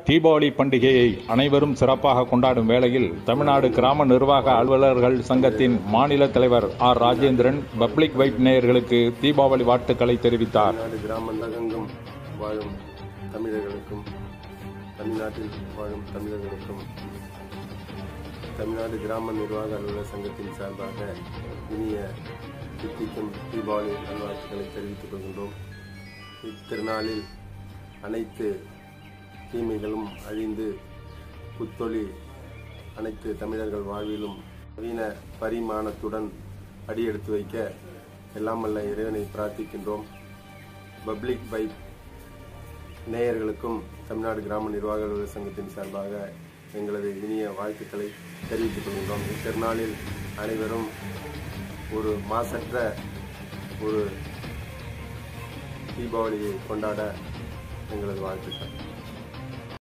தீபாவளி பண்டிகையை அனைவரும் சிறப்பாக கொண்டாடும் வேளையில் தமிழ்நாடு கிராம நிர்வாக அலுவலர்கள் சங்கத்தின் மாநில தலைவர் ஆர் ராஜேந்திரன் பப்ளிக் வைப் நேயர்களுக்கு தீபாவளி வாழ்த்துக்களை தெரிவித்தார். கிராமந்தகங்கும் வாழும் தமிழர்களுக்கும் தமிழ்நாட்டில் வாழும் தமிழர்களுக்கும் தமிழ்நாடு கிராம நிர்வாக அலுவலர் சங்கத்தின் சார்பாக இனிய தித்திக்கும் தீபாவளி நல்வாழ்த்துக்களை தெரிவித்துக் கொள்கின்றோம். இத்திருநாளில் அனைத்து தீமைகளும் அழிந்து புத்தொளி அனைத்து தமிழர்கள் வாழ்விலும் நவீன பரிமாணத்துடன் அடியெடுத்து வைக்க எல்லாம் வல்ல இறைவனை பிரார்த்திக்கின்றோம். பப்ளிக் வைப் நேயர்களுக்கும் தமிழ்நாடு கிராம நிர்வாக அலுவலர் சங்கத்தின் சார்பாக எங்களது இனிய வாழ்த்துக்களை தெரிவித்துக் கொள்கின்றோம். இத்திருநாளில் அனைவரும் ஒரு மாசற்ற ஒரு தீபாவளியை கொண்டாட எங்களது வாழ்த்துக்கள்.